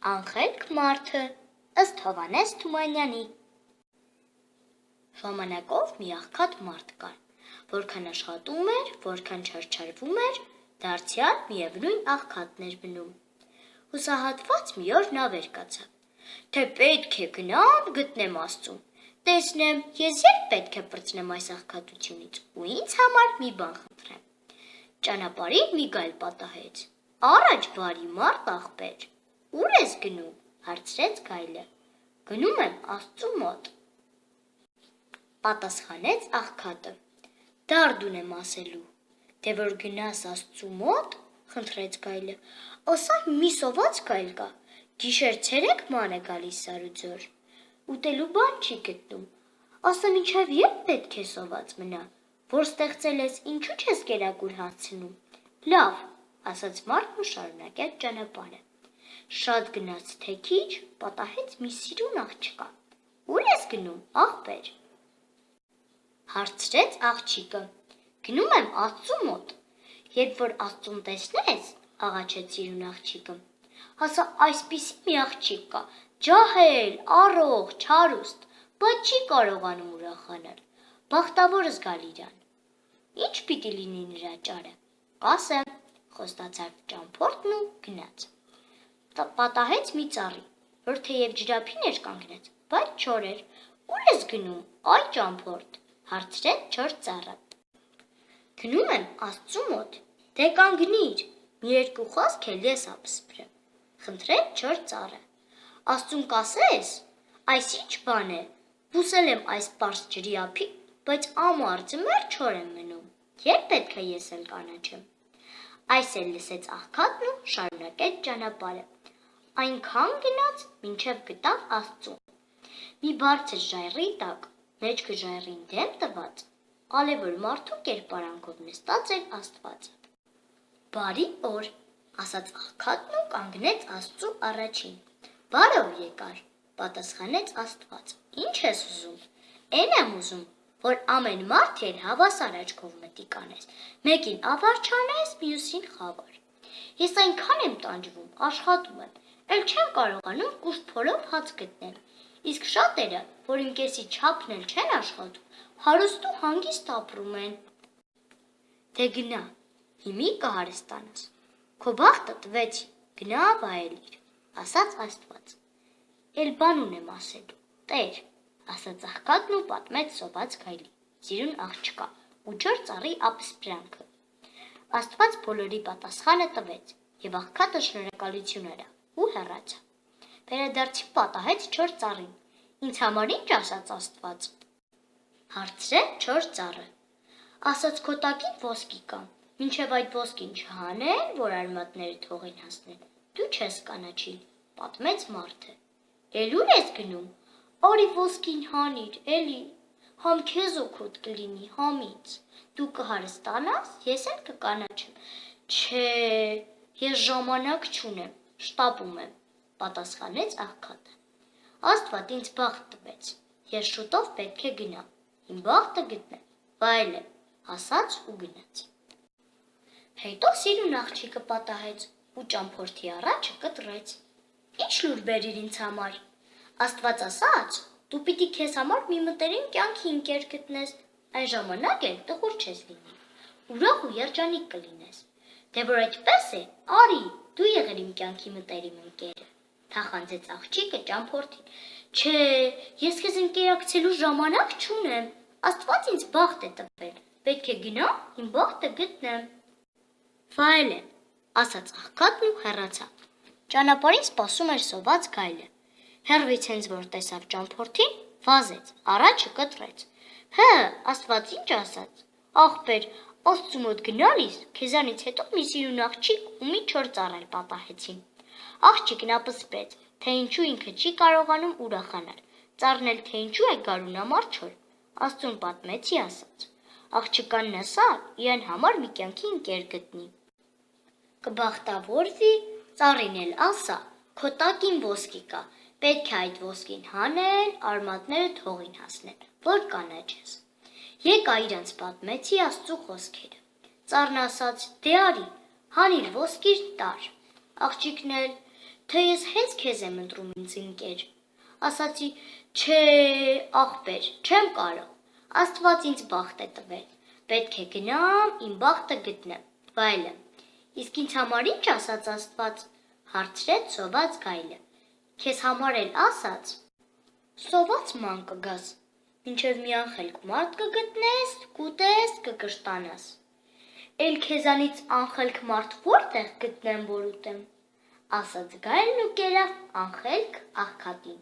Անխելք մարդը ըստ Հովհաննես Թումանյանի։ Ժամանակով մի աղքատ մարդ կար, որքան աշխատում էր, որքան չարչարվում էր, դարձյալ միևնույն աղքատն էր մնում։ Հուսահատված մի օր նա վեր կացավ, թե պետք է գնամ գտնեմ Աստծուն, տեսնեմ, ես երբ պետք է պրծնեմ այս աղքատությունից ու ինձ համար մի բան խնդրեմ։ Ճանապարհին մի գայլ պատահեց. «Առաջ բարի մարդ աղբեր, ուր ես գնում», հարցրեց գայլը։ «Գնում եմ Աստծու մոտ», պատասխանեց աղքատը։ «Դարդ ունեմ ասելու»։ «Դե որ գնաս Աստծու մոտ», խնդրեց գայլը, «ասա մի սոված գայլ կա, գիշեր-ցերեկ ման է գալիս սարուձոր, ուտելու բան չի գտնում, ասա մինչև երբ պետք է սոված մնա, որ ստեղծել ես, ինչու չես կերակուր հացնում»։ «Լավ», ասաց մարդն ու շարունակեց ճանապարհը։ Շատ գնաց թե քիչ, պատահեց մի սիրուն աղջկա։ «Ուր ես գնում, աղբեր», հարցրեց աղջիկը։ «Գնում եմ Աստծու մոտ»։ «Երբ որ Աստծուն տեսնես», աղաչեց սիրուն աղջիկը, «հասա այսպիսի մի աղջիկ կա, ջահել, առողջ, հարուստ, բայց չի կարողանում ուրախանալ, բախտավոր զգալ իրան»։ «Ի՞նչ պիտի լինի նրա ճարը»։ «Կասեմ», խոստացավ ճամփորդն ու գնաց։ Պատահեց մի ծառի, որ թեև ջրափին էր կանգնած, բայց չոր էր։ «Ուր ես գնում, այ ճամփորդ», հարցրեց չոր ծառը։ «Գնում եմ Աստծու մոտ»։ «Դե կանգնիր, մի երկու խոսք էլ ես ապսպրեմ», խնդրեց չոր ծառը։ «Աստծուն կասես, այս ի՞նչ բան է, բուսել եմ այս պարզ ջրի ափին, բայց ամառ ձմեռ չոր եմ մնում, երբ պետք է ես էլ կանաչեմ»։ Այս էլ լսեց աղքատն ու շարունակեց ճանապարհը։ Այնքան գնաց, մինչև գտավ Աստծուն։ Մի բարձր ժայռի տակ, մեջքը ժայռին դեմ տված, ալևոր մարդու կերպարանքով նստած էր Աստվածը։ «Բարի օր», ասաց աղքատն ու կանգնեց Աստծու առաջին։ «Բարով եկար», պատասխանեց Աստված։ «Ինչ ես ուզում»։ «Էն եմ ուզում, որ ամեն մարդ էլ հավասար աչքով մտի կանես, մեկին ավար չանես, մյուսին խավար։ Ես այնքան եմ տանջվում, աշխատում եմ, էլ չեմ կարողանում կուշտ փորով հաց գտնել, իսկ շատերը, որ իմ կեսի չափն էլ չեն աշխատում, հարուստ ու հանգիստ ապրում են»։ «Դե գնա, հիմի կհարստանաս, քո բախտը տվեցի, գնա վայելիր», ասաց Աստված։ «Էլ բան ունեմ ասելու, Տեր», ասաց աղքատն ու պատմեց սոված գայլի, սիրուն աղջկա ու չոր ծառի ապսպրանքը։ Աստված բոլորի պատասխանը տվեց, եւ աղքատը շնորհակալություն արավ ու հեռացավ։ Վերադարձի պատահեց չոր ծառին։ «Ինձ համար ինչ ասաց Աստված»։ Հարցրեց չոր ծառը։ «Ասաց քո տակին ոսկի կա, մինչև այդ ոսկին չհանեն, որ արմատները թողին հասնեն, դու չես կանաչի», պատմեց մարդը։ «Էլ ուր ես գնում, արի ոսկին հանիր, էլի, համ քեզ օգուտ կլինի, համ ինձ, դու կհարստանաս, ես էլ կկանաչեմ»։ «Չէ, ես ժամանակ չունեմ, շտապում եմ», պատասխանեց աղքատը։ «Աստված ինձ բախտ տվեց, ես շուտով պետք է գնամ, իմ բախտը գտնեմ, վայելեմ», ասաց ու գնաց։ Հետո սիրուն աղջիկը պատահեց ու ճամփորդի առաջը կտրեց։ «Ինչ լուր բերիր ինձ համար»։ Աստված ասաց, դու պիտի քեզ համար մի մտերիմ կյանքի ընկեր գտնես, այն ժամանակ էլ տխուր չես լինի, ուրախ ու երջանիկ կլինես։ «Դե որ այդպես է, արի, դու եղիր իմ կյանքի մտերիմ ընկերը», թախանձեց աղջիկը ճամփորդին։ «Չէ, ես քեզ ընկերակցելու ժամանակ չունեմ, Աստված ինձ բախտ է տվել, պետք է գնամ, իմ բախտը գտնեմ»։ «Վայելեմ», ասաց աղքատն ու հեռացավ։ Ճանապարհին սպասում էր սոված գայլը։ Հեռվից հենց որ տեսավ ճամփորդին, վազեց, առաջը կտրեց։ «Հը, Աստված ինչ ասաց»։ «Աղբեր, Աստծու մոտ գնալիս քեզանից հետո մի սիրուն աղջիկ ու մի չոր ծառ էլ պատահեցին»։ Աղջիկն ապսպրեց, թե ինչու ինքը չի կարողանում ուրախանալ, ծառն էլ թե ինչու է գարունամառ չոր։ Աստծուն պատմեցի, ասաց։ Աղջկանն ասա, իրեն համար մի կյանքի ընկեր գտնի։ Կբախտավորվի, ծառին էլ ասա, քո տակին ոսկի կա, պետք է այդ ոսկին հանեն, արմատները թողին հասնեն, որ կանաչես։ Եկա իրանց պատմեցի Աստծու խոսքերը։ Ծառն ասաց, դե արի, հանիր ոսկիր տար։ Աղջիկն էլ, թե ես հենց քեզ եմ ընտրում ինձ ընկեր։ Ասացի, չէ, ախպեր, չեմ կարող։ Աստված ինձ բախտ է տվել։ Պետք է գնամ, իմ բախտը գտնեմ, վայելը։ Իսկ ինձ համար ինչ ասաց Աստված, հարցրեց սոված գայլը։ Քեզ համար էլ ասաց, սոված ման կգաս, մինչև մի անխելք մարդ կգտնես, կուտես, կկշտանաս։ Էլ քեզանից անխելք մարդ որտեղ գտնեմ, որ ուտեմ, ասաց գայլն ու կերավ անխելք աղքատին։